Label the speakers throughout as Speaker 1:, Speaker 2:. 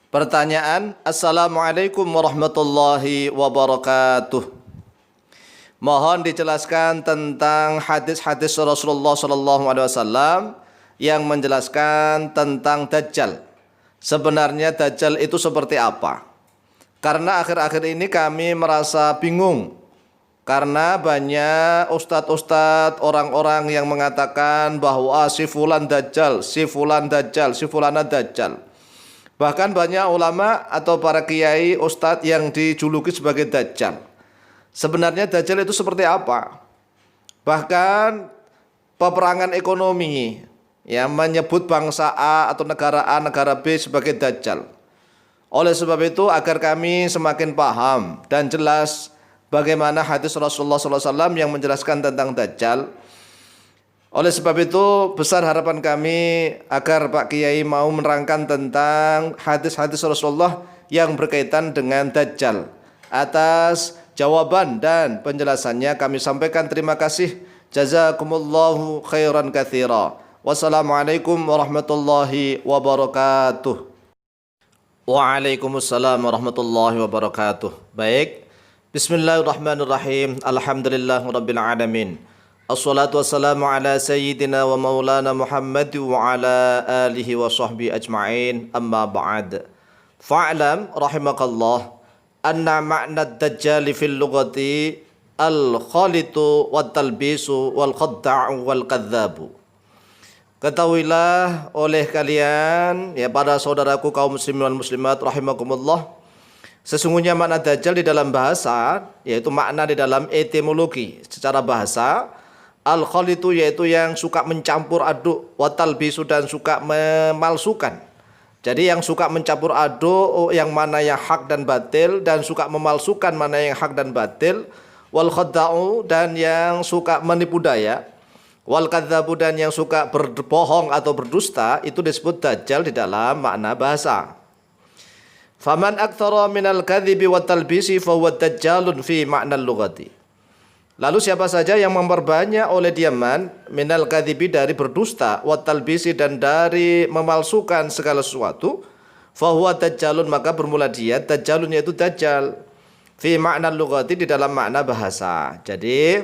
Speaker 1: Pertanyaan, Assalamualaikum warahmatullahi wabarakatuh. Mohon dijelaskan tentang hadis-hadis Rasulullah SAW yang menjelaskan tentang Dajjal. Sebenarnya Dajjal itu seperti apa? Karena akhir-akhir ini kami merasa bingung. Karena banyak ustadz-ustadz, orang-orang yang mengatakan bahwa si fulan Dajjal, si fulan Dajjal, si fulana Dajjal. Bahkan banyak ulama atau para kiai ustadz yang dijuluki sebagai Dajjal. Sebenarnya Dajjal itu seperti apa? Bahkan peperangan ekonomi yang menyebut bangsa A atau negara A, negara B sebagai Dajjal. Oleh sebab itu agar kami semakin paham dan jelas bagaimana hadis Rasulullah SAW yang menjelaskan tentang Dajjal. Oleh sebab itu besar harapan kami agar Pak Kiai mau menerangkan tentang hadis-hadis Rasulullah yang berkaitan dengan Dajjal. Atas jawaban dan penjelasannya kami sampaikan terima kasih. Jazakumullahu khairan katsira. Wassalamualaikum warahmatullahi wabarakatuh. Waalaikumsalam warahmatullahi wabarakatuh. Baik. Bismillahirrahmanirrahim. Alhamdulillahirabbil alamin. Assalatu wassalamu ala sayyidina wa maulana Muhammad wa ala alihi wa sahbihi ajma'in, amma ba'd. Fa'lam rahimakallah anna ma'na ad-dajjal fil lughati al-khalitu wat talbisu wal khadda'u wal kadzabu. Ketahuilah oleh kalian ya para saudaraku kaum muslimin wal muslimat rahimakumullah, sesungguhnya makna dajjal di dalam bahasa yaitu makna di dalam etimologi secara bahasa. Al-khalitu yaitu yang suka mencampur aduk, watal bisu dan suka memalsukan. Jadi yang suka mencampur aduk yang mana yang hak dan batil, dan suka memalsukan mana yang hak dan batil. Wal khadda'u dan yang suka menipu daya. Wal kadzabu dan yang suka berbohong atau berdusta, itu disebut dajjal di dalam makna bahasa. Faman aktsara minal kadzibi wat talbisi fa huwa dajjalun fi ma'nal lughati. Lalu siapa saja yang memperbanyak oleh diaman minal kadhibi dari berdusta, wat talbisi dan dari memalsukan segala sesuatu, fahuwa dajjalun maka bermula dia dajjalun yaitu dajjal fi makna lughati di dalam makna bahasa. Jadi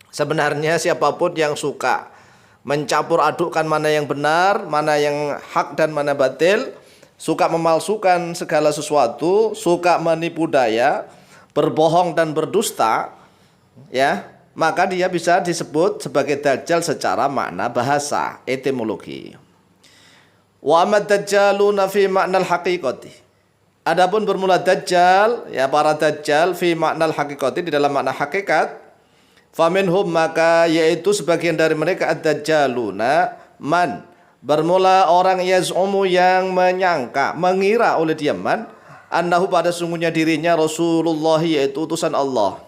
Speaker 1: sebenarnya siapapun yang suka mencampur adukkan mana yang benar, mana yang hak dan mana batil, suka memalsukan segala sesuatu, suka menipu daya, berbohong dan berdusta, ya, maka dia bisa disebut sebagai dajjal secara makna bahasa etimologi. Wa amad dajjaluna fi ma'nal haqiqati. Adapun bermula dajjal, ya para dajjal fi ma'nal haqiqati di dalam makna hakikat, faminhum maka yaitu sebagian dari mereka ad-dajjaluna man bermula orang yaz'umu yang menyangka, mengira oleh dia man annahu pada sungguhnya dirinya Rasulullah yaitu utusan Allah.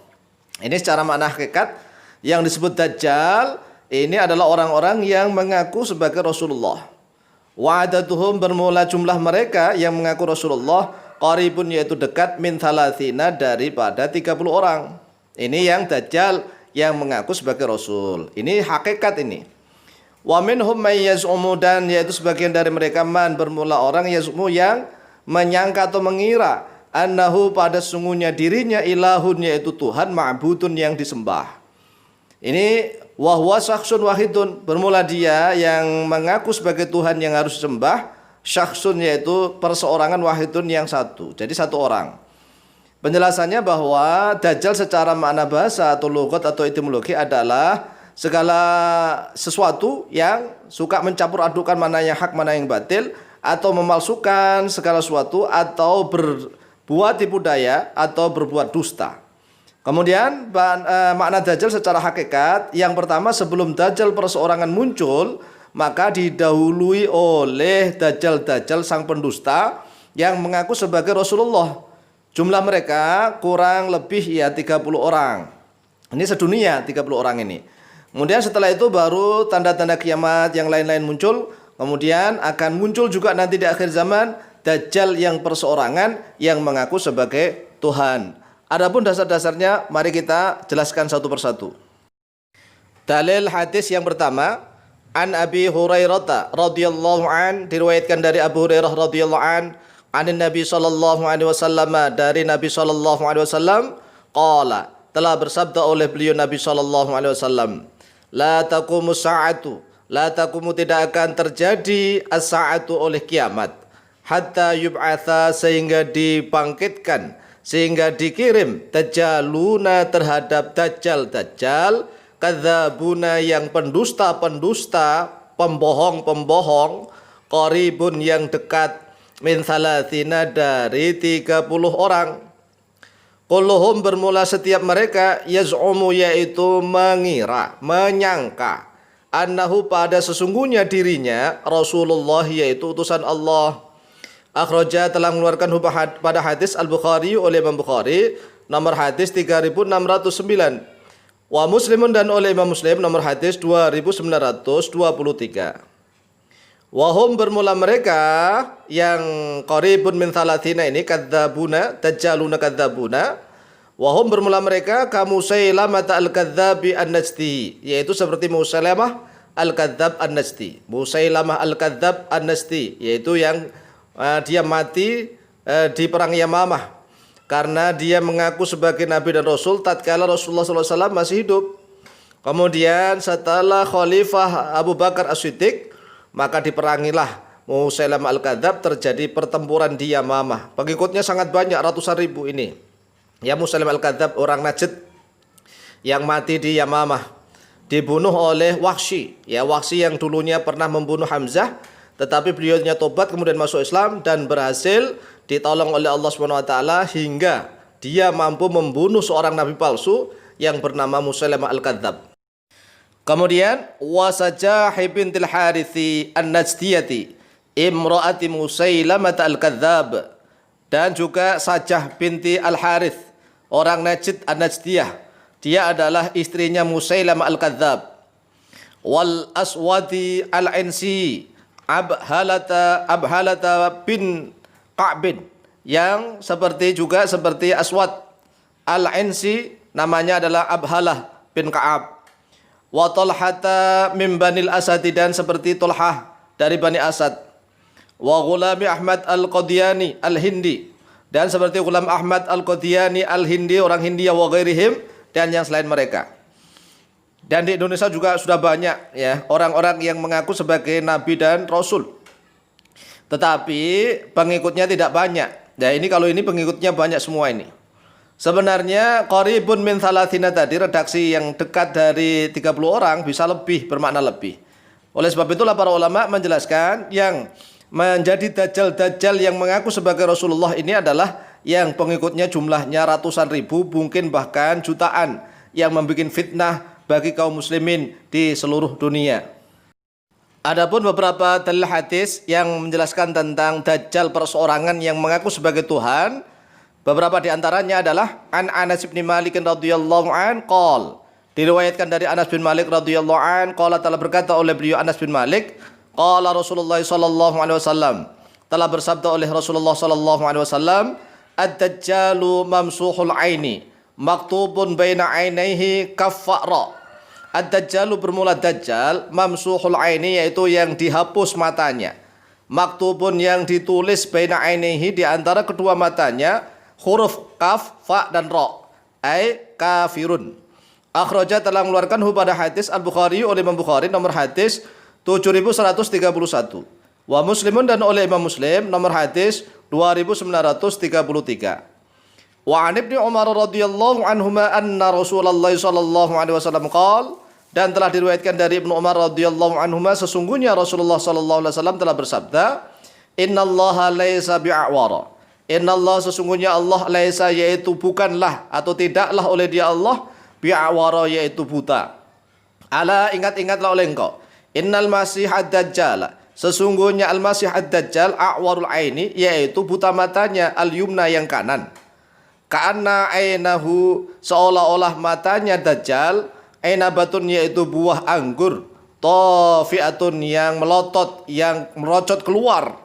Speaker 1: Ini secara makna hakikat yang disebut dajjal ini adalah orang-orang yang mengaku sebagai Rasulullah. Wa'adatuhum bermula jumlah mereka yang mengaku Rasulullah qaribun yaitu dekat min thalathina daripada 30 orang. Ini yang dajjal yang mengaku sebagai Rasul. Ini hakikat ini. Wa minhum may yaz'umu dan yaitu sebagian dari mereka man bermula orang yaz'umu yang menyangka atau mengira annahu pada sungguhnya dirinya ilahun yaitu Tuhan ma'budun yang disembah. Ini wahwa syakhsun wahidun bermula dia yang mengaku sebagai Tuhan yang harus disembah, syakhsun yaitu perseorangan wahidun yang satu. Jadi satu orang. Penjelasannya bahwa dajjal secara makna bahasa atau lughat atau etimologi adalah segala sesuatu yang suka mencampur adukan mana yang hak mana yang batil, atau memalsukan segala sesuatu, atau berbuat tipu daya atau berbuat dusta. Kemudian makna dajjal secara hakikat yang pertama, sebelum dajjal perseorangan muncul maka didahului oleh dajjal-dajjal sang pendusta yang mengaku sebagai Rasulullah. Jumlah mereka kurang lebih ya 30 orang. Ini sedunia 30 orang ini. Kemudian setelah itu baru tanda-tanda kiamat yang lain-lain muncul. Kemudian akan muncul juga nanti di akhir zaman dajjal yang perseorangan yang mengaku sebagai Tuhan. Adapun dasar-dasarnya mari kita jelaskan satu persatu. Dalil hadis yang pertama, an Abi Hurairah radhiyallahu an, diriwayatkan dari Abu Hurairah radhiyallahu an, Anin Nabi sallallahu alaihi wasallam, dari Nabi sallallahu alaihi wasallam, qala, telah bersabda oleh beliau Nabi sallallahu alaihi wasallam, la taqumu sa'atu, la taqumu, tidak akan terjadi as-sa'atu oleh kiamat, hatta yub'atha, sehingga dibangkitkan, sehingga dikirim, dajjaluna, terhadap dajjal-dajjal, kadzabuna, yang pendusta-pendusta, pembohong-pembohong, qaribun, yang dekat, min thalathina, dari 30 orang. Kulluhum, bermula setiap mereka, yaz'umu, yaitu mengira, menyangka, annahu, pada sesungguhnya dirinya, Rasulullah, yaitu utusan Allah. Akhraja, telah mengeluarkan pada hadis Al-Bukhari, oleh Imam Bukhari, nomor hadis 3609. Wa Muslimun, dan oleh Imam Muslim, nomor hadis 2923. Wahum, bermula mereka yang qaribun min thalathina ini, kadzabuna, dajjaluna kadzabuna. Wahum, bermula mereka ka Musailamah al-Kadzdzabi an-Najdi, yaitu seperti Musailamah al-Kadzdzab an-Najdi. Musailamah al-Kadzdzab an-Najdi, yaitu yang dia mati di perang Yamamah karena dia mengaku sebagai Nabi dan Rasul tatkala Rasulullah SAW masih hidup. Kemudian setelah Khalifah Abu Bakar As-Siddiq, maka diperangilah Musailamah al-Kadzdzab, terjadi pertempuran di Yamamah. Pengikutnya sangat banyak, ratusan ribu ini. Ya, Musailamah al-Kadzdzab orang Najd yang mati di Yamamah, dibunuh oleh Wahsy. Ya, Wahsy yang dulunya pernah membunuh Hamzah, tetapi beliaunya tobat kemudian masuk Islam dan berhasil ditolong oleh Allah SWT hingga dia mampu membunuh seorang nabi palsu yang bernama Musailamah al-Kadzdzab. Kemudian Wasajah bintil Harithi an-Najdiyati imraati Musailamah al-Kadzdzab, dan juga Sajah binti Al-Harith, orang Najd an-Najdiyah, dia adalah istrinya Musailamah al-Kadzdzab. Wal Aswadi al-Insi Abhalata bin Ka'bin, yang juga seperti Aswad al-Insi, namanya adalah Abhalah bin Ka'ab. Wa Talhata min Banil Asadi, dan seperti Talhah dari Bani Asad. Wa Ghulami Ahmad al-Qadiani al-Hindi, dan seperti Ghulam Ahmad al-Qadiani al-Hindi, orang Hindia, wa ghairihim, dan yang selain mereka. Dan di Indonesia juga sudah banyak ya orang-orang yang mengaku sebagai Nabi dan Rasul, tetapi pengikutnya tidak banyak. Nah, ini kalau ini pengikutnya banyak semua ini. Sebenarnya qaribun min thalathina tadi, redaksi yang dekat dari 30 orang, bisa lebih, bermakna lebih. Oleh sebab itulah para ulama menjelaskan yang menjadi dajjal-dajjal yang mengaku sebagai Rasulullah ini adalah yang pengikutnya jumlahnya ratusan ribu, mungkin bahkan jutaan, yang membuat fitnah bagi kaum muslimin di seluruh dunia. Adapun beberapa dalil hadis yang menjelaskan tentang dajjal perseorangan yang mengaku sebagai Tuhan, beberapa di antaranya adalah an Anas bin Malik radhiyallahu an qol, diriwayatkan dari Anas bin Malik radhiyallahu an qala, telah berkata oleh beliau Anas bin Malik, qala Rasulullah sallallahu alaihi wasallam, telah bersabda oleh Rasulullah sallallahu alaihi wasallam, ad-dajjalu mamsuhul aini maktubun baina ainaihi kaffara. Ad-dajjalu, bermula dajjal, mamsuhul aini, yaitu yang dihapus matanya, maktubun, yang ditulis baina ainaihi, di antara kedua matanya, huruf kaf, fa dan ra, ai kafirun. Akhraja, telah mengeluarkan pada hadis Al-Bukhari, oleh Imam Bukhari, nomor hadis 7131. Wa Muslimun, dan oleh Imam Muslim, nomor hadis 2933. Wa an Ibnu Umar radhiyallahu anhuma anna Rasulullah sallallahu alaihi wasallam qala, dan telah diriwayatkan dari Ibnu Umar radhiyallahu anhuma, sesungguhnya Rasulullah sallallahu alaihi wasallam telah bersabda, innallaha laisa bi'awara, innallah, sesungguhnya Allah, laisa, yaitu bukanlah atau tidaklah oleh dia Allah, bi'awara, yaitu buta. Ala, ingat-ingatlah oleh engkau, innal masih ad-dajjal, sesungguhnya al-masih ad-dajjal a'warul aini, yaitu buta matanya, al-yumna, yang kanan. Ka'anna ainahu, seolah-olah matanya dajjal, ainabatun, yaitu buah anggur, tafi'atun, yang melotot, yang merocot keluar.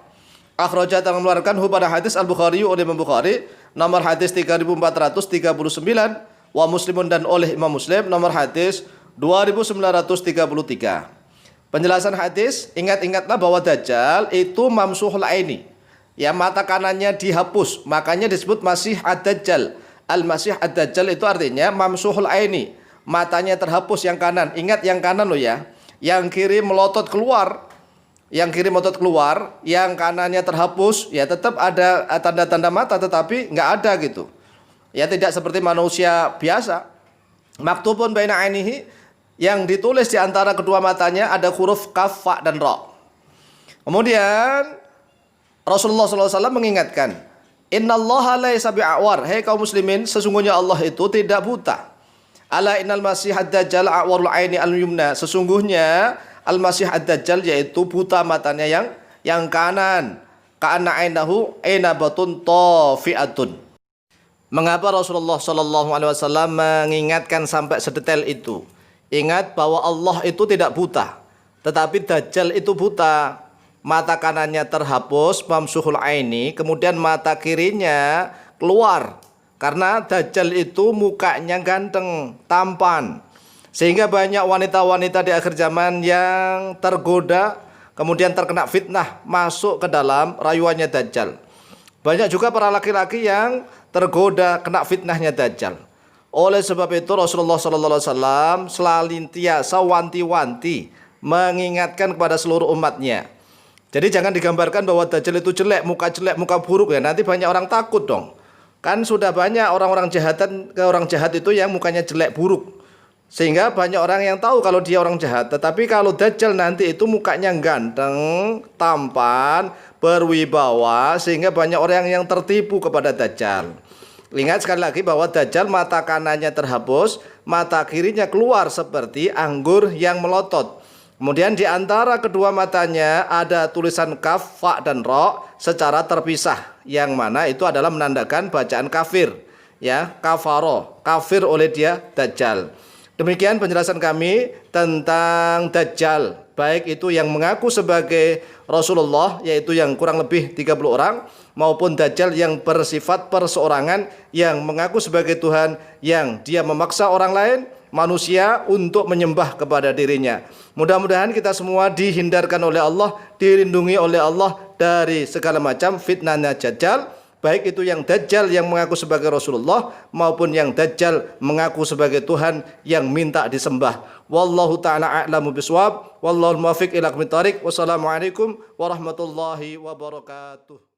Speaker 1: Akhraja, telah mengeluarkan pada hadis Al-Bukhari, oleh Imam Bukhari, nomor hadis 3439, wa Muslimun, dan oleh Imam Muslim, nomor hadis 2933. Penjelasan hadis, ingat-ingatlah bahwa dajjal itu mamsuhul aini, Ya, mata kanannya dihapus, makanya disebut Masih Ad-Dajjal. Al-Masih Ad-Dajjal itu artinya mamsuhul aini, matanya terhapus yang kanan. Ingat yang kanan loh ya. Yang kiri melotot keluar. Yang kiri melotot keluar, yang kanannya terhapus, ya tetap ada tanda-tanda mata tetapi nggak ada gitu. Ya tidak seperti manusia biasa. Maktubun baina ainihi, yang ditulis di antara kedua matanya ada huruf kaf, fa dan ra. Kemudian Rasulullah SAW mengingatkan, innallaha laisa bi'awar, hei kaum muslimin, sesungguhnya Allah itu tidak buta. Ala innal masih ad-dajjal a'warul aini al-yumna, sesungguhnya Al-Masih Ad-Dajjal yaitu buta matanya yang kanan. Ka'anna ainahu ainabatun tafi'atun. Mengapa Rasulullah SAW mengingatkan sampai sedetail itu? Ingat bahwa Allah itu tidak buta, tetapi Dajjal itu buta. Mata kanannya terhapus, mamsuhul aini, kemudian mata kirinya keluar. Karena Dajjal itu mukanya ganteng, tampan. Sehingga banyak wanita-wanita di akhir zaman yang tergoda, kemudian terkena fitnah, masuk ke dalam rayuannya Dajjal. Banyak juga para laki-laki yang tergoda kena fitnahnya Dajjal. Oleh sebab itu Rasulullah SAW selantiasa wanti-wanti mengingatkan kepada seluruh umatnya. Jadi jangan digambarkan bahwa Dajjal itu jelek, muka buruk ya. Nanti banyak orang takut dong. Kan sudah banyak orang jahat itu yang mukanya jelek, buruk. Sehingga banyak orang yang tahu kalau dia orang jahat. Tetapi kalau Dajjal nanti itu mukanya ganteng, tampan, berwibawa, sehingga banyak orang yang tertipu kepada Dajjal. Ingat sekali lagi bahwa Dajjal mata kanannya terhapus, mata kirinya keluar seperti anggur yang melotot. Kemudian di antara kedua matanya ada tulisan kaf, fa dan ra secara terpisah, yang mana itu adalah menandakan bacaan kafir. Ya, kafaro, kafir oleh dia Dajjal. Demikian penjelasan kami tentang Dajjal, baik itu yang mengaku sebagai Rasulullah, yaitu yang kurang lebih 30 orang, maupun Dajjal yang bersifat perseorangan, yang mengaku sebagai Tuhan, yang dia memaksa orang lain, manusia, untuk menyembah kepada dirinya. Mudah-mudahan kita semua dihindarkan oleh Allah, dilindungi oleh Allah dari segala macam fitnahnya Dajjal, baik itu yang Dajjal yang mengaku sebagai Rasulullah maupun yang Dajjal mengaku sebagai Tuhan yang minta disembah. Wallahu ta'ala a'lamu biswab. Wallahul muwaffiq ila aqwamit thoriq. Wassalamualaikum warahmatullahi wabarakatuh.